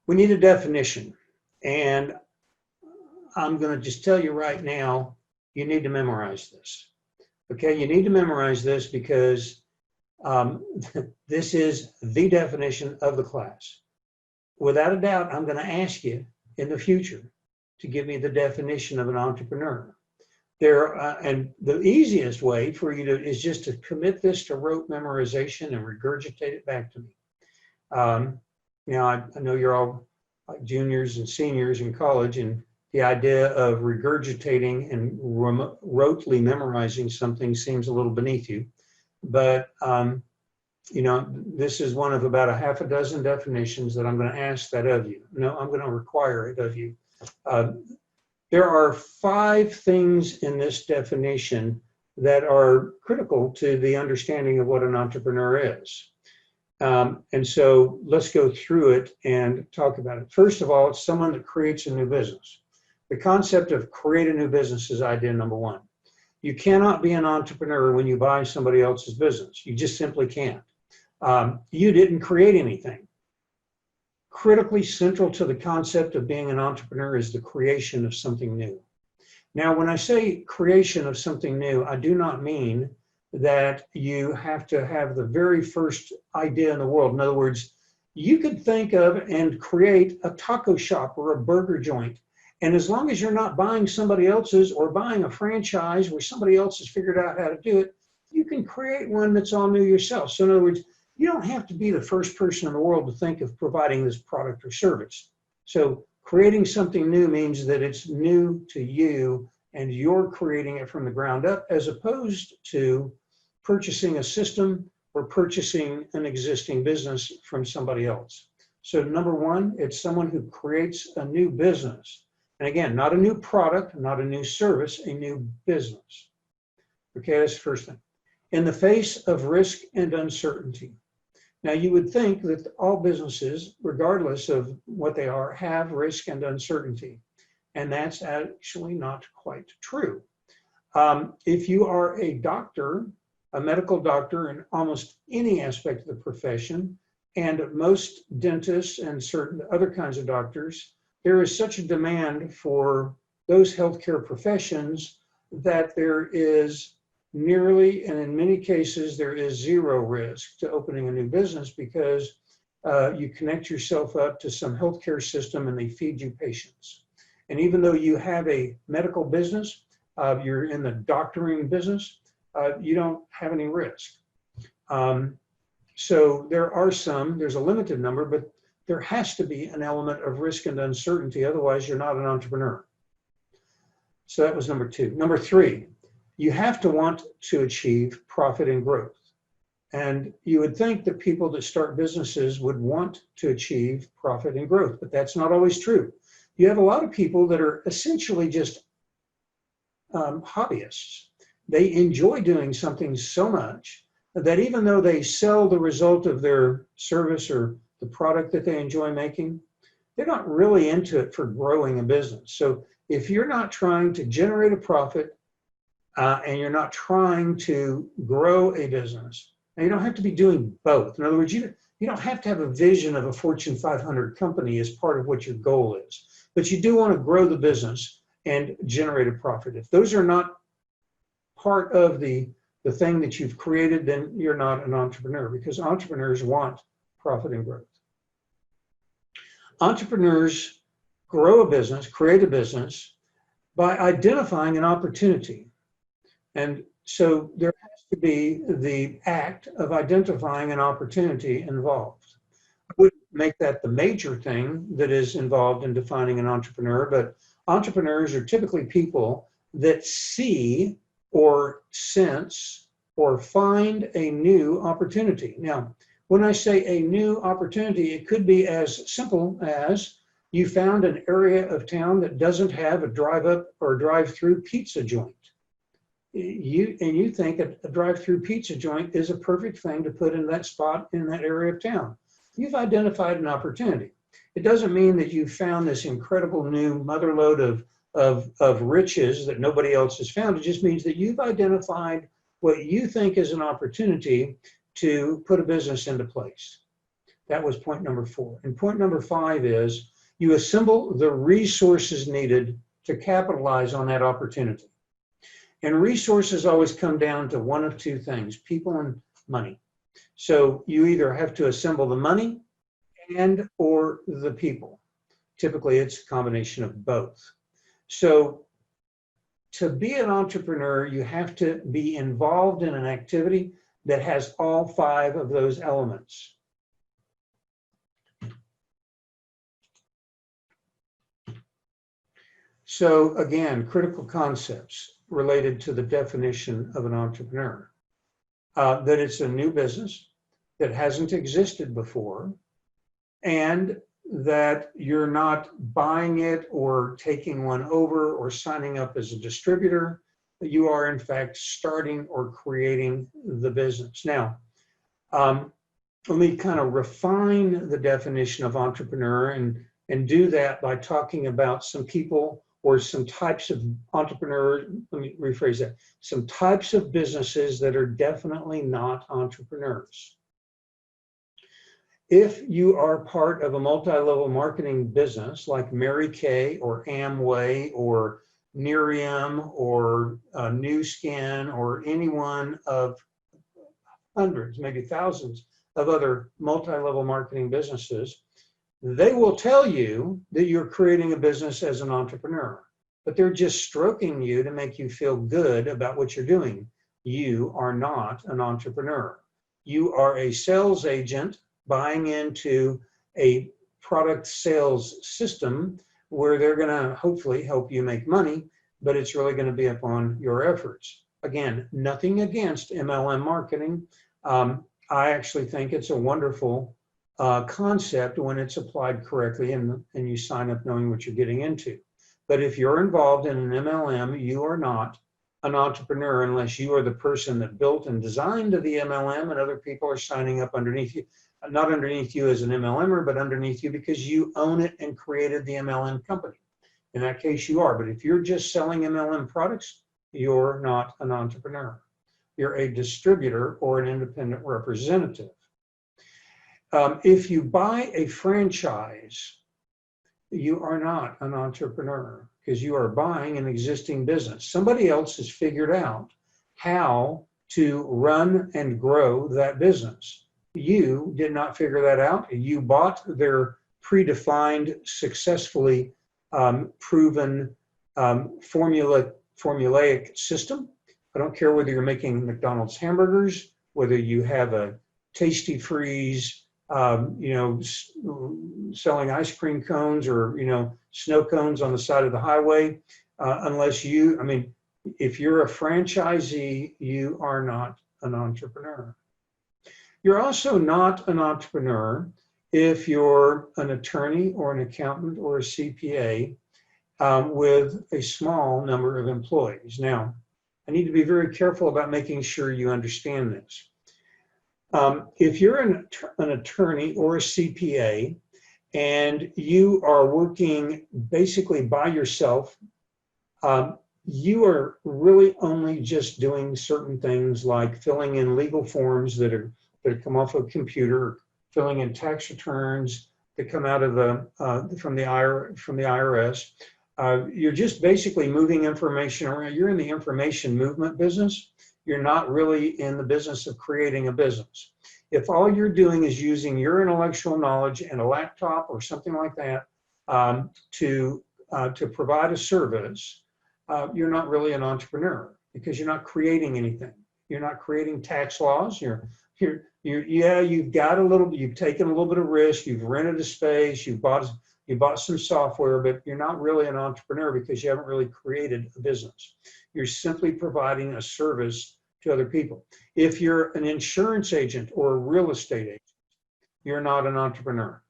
We need a definition. And I'm going to just tell you right now, you need to memorize this. Okay, you need to memorize this because this is the definition of the class. Without a doubt, I'm going to ask you in the future to give me the definition of an entrepreneur. And the easiest way for you to is just to commit this to rote memorization and regurgitate it back to me. I know you're all like juniors and seniors in college, and the idea of regurgitating and rotely memorizing something seems a little beneath you. But this is one of about a half a dozen definitions that I'm going to ask that of you. No, I'm going to require it of you. There are 5 things in this definition that are critical to the understanding of what an entrepreneur is. And so let's go through it and talk about it. First of all, it's someone that creates a new business. The concept of create a new business is idea number 1. You cannot be an entrepreneur when you buy somebody else's business. You just simply can't. You didn't create anything. Critically central to the concept of being an entrepreneur is the creation of something new. Now, when I say creation of something new, I do not mean that you have to have the very first idea in the world. In other words, you could think of and create a taco shop or a burger joint. And as long as you're not buying somebody else's or buying a franchise where somebody else has figured out how to do it, you can create one that's all new yourself. So in other words, you don't have to be the first person in the world to think of providing this product or service. So creating something new means that it's new to you and you're creating it from the ground up, as opposed to purchasing a system or purchasing an existing business from somebody else. So number 1, it's someone who creates a new business. And again, not a new product, not a new service, a new business. Okay, that's the first thing. In the face of risk and uncertainty. Now, you would think that all businesses, regardless of what they are, have risk and uncertainty. And that's actually not quite true. If you are a doctor, a medical doctor in almost any aspect of the profession, and most dentists and certain other kinds of doctors, there is such a demand for those healthcare professions that there is nearly, and in many cases, there is zero risk to opening a new business because you connect yourself up to some healthcare system and they feed you patients. And even though you have a medical business, you're in the doctoring business, you don't have any risk. So there's a limited number, but there has to be an element of risk and uncertainty. Otherwise, you're not an entrepreneur. So that was number 2. Number 3, you have to want to achieve profit and growth. And you would think that people that start businesses would want to achieve profit and growth, but that's not always true. You have a lot of people that are essentially just hobbyists. They enjoy doing something so much that even though they sell the result of their service or the product that they enjoy making, they're not really into it for growing a business. So if you're not trying to generate a profit and you're not trying to grow a business, and you don't have to be doing both. In other words, you don't have to have a vision of a Fortune 500 company as part of what your goal is, but you do want to grow the business and generate a profit. If those are not part of the thing that you've created, then you're not an entrepreneur, because entrepreneurs want profit and growth. Entrepreneurs grow a business, create a business by identifying an opportunity. And so there has to be the act of identifying an opportunity involved. I wouldn't make that the major thing that is involved in defining an entrepreneur, but entrepreneurs are typically people that see or sense or find a new opportunity. Now, when I say a new opportunity, it could be as simple as you found an area of town that doesn't have a drive-up or drive-through pizza joint. You think a drive-through pizza joint is a perfect thing to put in that spot in that area of town. You've identified an opportunity. It doesn't mean that you found this incredible new motherlode of riches that nobody else has found. It just means that you've identified what you think is an opportunity to put a business into place. That was point number 4. And point number 5 is you assemble the resources needed to capitalize on that opportunity. And resources always come down to one of two things, people and money. So you either have to assemble the money and or the people. Typically, it's a combination of both. So to be an entrepreneur, you have to be involved in an activity that has all 5 of those elements. So again, critical concepts related to the definition of an entrepreneur. That it's a new business that hasn't existed before, and that you're not buying it or taking one over or signing up as a distributor. You are in fact starting or creating the business. Now, let me kind of refine the definition of entrepreneur and do that by talking about some people or some types of entrepreneurs. Let me rephrase that. Some types of businesses that are definitely not entrepreneurs. If you are part of a multi-level marketing business like Mary Kay or Amway or Nerium or New Skin or any one of hundreds, maybe thousands of other multi-level marketing businesses, they will tell you that you're creating a business as an entrepreneur, but they're just stroking you to make you feel good about what you're doing. You are not an entrepreneur. You are a sales agent buying into a product sales system where they're going to hopefully help you make money, but it's really going to be upon your efforts. Again, nothing against MLM marketing. I actually think it's a wonderful concept when it's applied correctly and you sign up knowing what you're getting into. But if you're involved in an MLM, you are not an entrepreneur unless you are the person that built and designed the MLM and other people are signing up underneath you. Not underneath you as an MLMer, but underneath you because you own it and created the MLM company. In that case, you are. But if you're just selling MLM products, you're not an entrepreneur. You're a distributor or an independent representative. If you buy a franchise, you are not an entrepreneur because you are buying an existing business. Somebody else has figured out how to run and grow that business. You did not figure that out. You bought their predefined, successfully proven formulaic system. I don't care whether you're making McDonald's hamburgers, whether you have a Tasty Freeze, selling ice cream cones or, snow cones on the side of the highway. If you're a franchisee, you are not an entrepreneur. You're also not an entrepreneur if you're an attorney or an accountant or a CPA with a small number of employees. Now, I need to be very careful about making sure you understand this. If you're an attorney or a CPA and you are working basically by yourself, you are really only just doing certain things like filling in legal forms that come off a computer, filling in tax returns that come out of from the IRS. You're just basically moving information around. You're in the information movement business. You're not really in the business of creating a business. If all you're doing is using your intellectual knowledge and a laptop or something like that to provide a service, you're not really an entrepreneur because you're not creating anything. You're not creating tax laws. You've taken a little bit of risk. You've rented a space. You bought some software, but you're not really an entrepreneur because you haven't really created a business. You're simply providing a service to other people. If you're an insurance agent or a real estate agent, you're not an entrepreneur.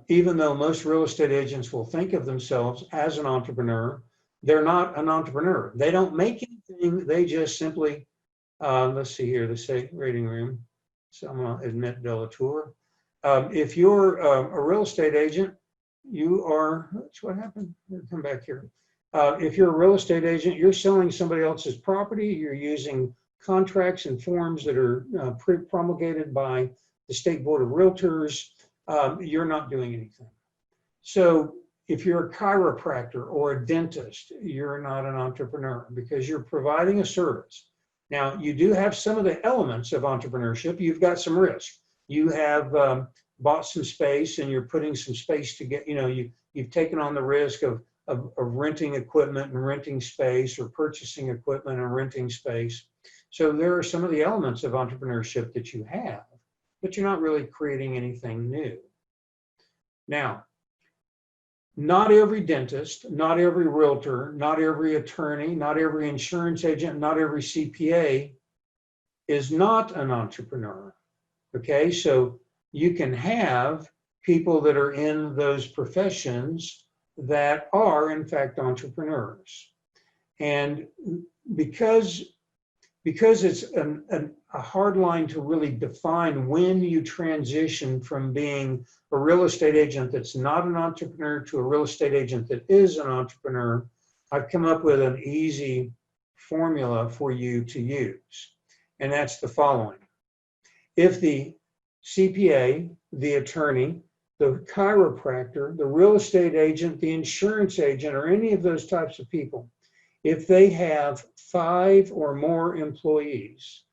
Even though most real estate agents will think of themselves as an entrepreneur, they're not an entrepreneur. They don't make anything. They just simply, let's see here, the safe rating room. So I'm going to admit Delatour. If you're a real estate agent, you are, that's what happened. Come back here. If you're a real estate agent, you're selling somebody else's property. You're using contracts and forms that are promulgated by the State Board of Realtors, you're not doing anything. So if you're a chiropractor or a dentist, you're not an entrepreneur because you're providing a service. Now, you do have some of the elements of entrepreneurship. You've got some risk. You have bought some space and you're putting some space to get, you've taken on the risk of renting equipment and renting space, or purchasing equipment and renting space. So there are some of the elements of entrepreneurship that you have, but you're not really creating anything new. Now, not every dentist, not every realtor, not every attorney, not every insurance agent, not every CPA is not an entrepreneur. Okay, so you can have people that are in those professions that are in fact entrepreneurs. And because it's a hard line to really define when you transition from being a real estate agent that's not an entrepreneur to a real estate agent that is an entrepreneur, I've come up with an easy formula for you to use. And that's the following. If the CPA, the attorney, the chiropractor, the real estate agent, the insurance agent, or any of those types of people, if they have 5 or more employees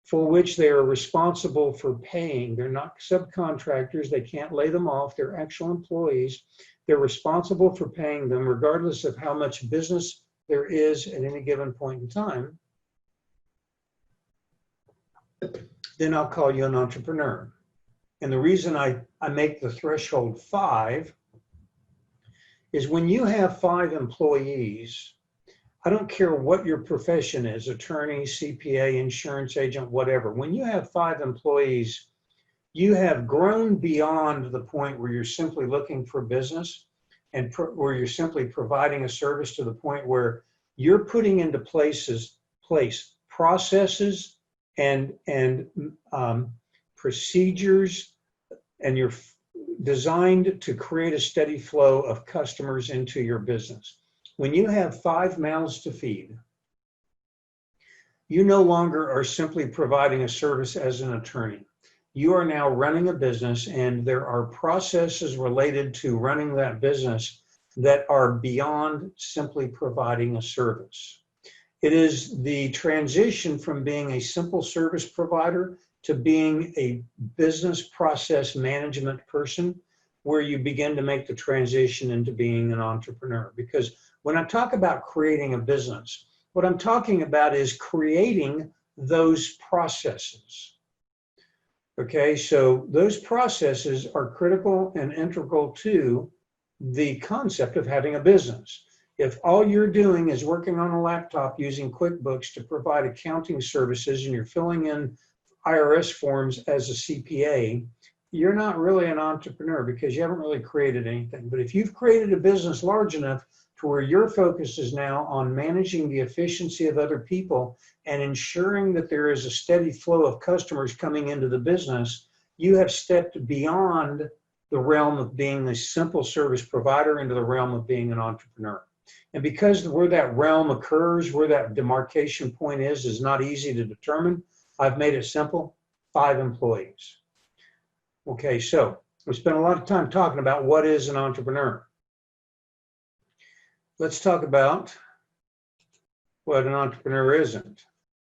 for which they are responsible for paying, they're not subcontractors, they can't lay them off, they're actual employees, they're responsible for paying them regardless of how much business there is at any given point in time, then I'll call you an entrepreneur. And the reason I make the threshold 5 is when you have 5 employees, I don't care what your profession is, attorney, CPA, insurance agent, whatever. When you have 5 employees, you have grown beyond the point where you're simply looking for business and where you're simply providing a service, to the point where you're putting into place processes and procedures, and you're designed to create a steady flow of customers into your business. When you have 5 mouths to feed, you no longer are simply providing a service as an attorney. You are now running a business, and there are processes related to running that business that are beyond simply providing a service. It is the transition from being a simple service provider to being a business process management person, where you begin to make the transition into being an entrepreneur. Because when I talk about creating a business, what I'm talking about is creating those processes. Okay, so those processes are critical and integral to the concept of having a business. If all you're doing is working on a laptop using QuickBooks to provide accounting services, and you're filling in IRS forms as a CPA, you're not really an entrepreneur, because you haven't really created anything. But if you've created a business large enough to where your focus is now on managing the efficiency of other people and ensuring that there is a steady flow of customers coming into the business, you have stepped beyond the realm of being a simple service provider into the realm of being an entrepreneur. And because where that realm occurs, where that demarcation point is not easy to determine, I've made it simple: 5 employees. Okay, so we spent a lot of time talking about what is an entrepreneur. Let's talk about what an entrepreneur isn't.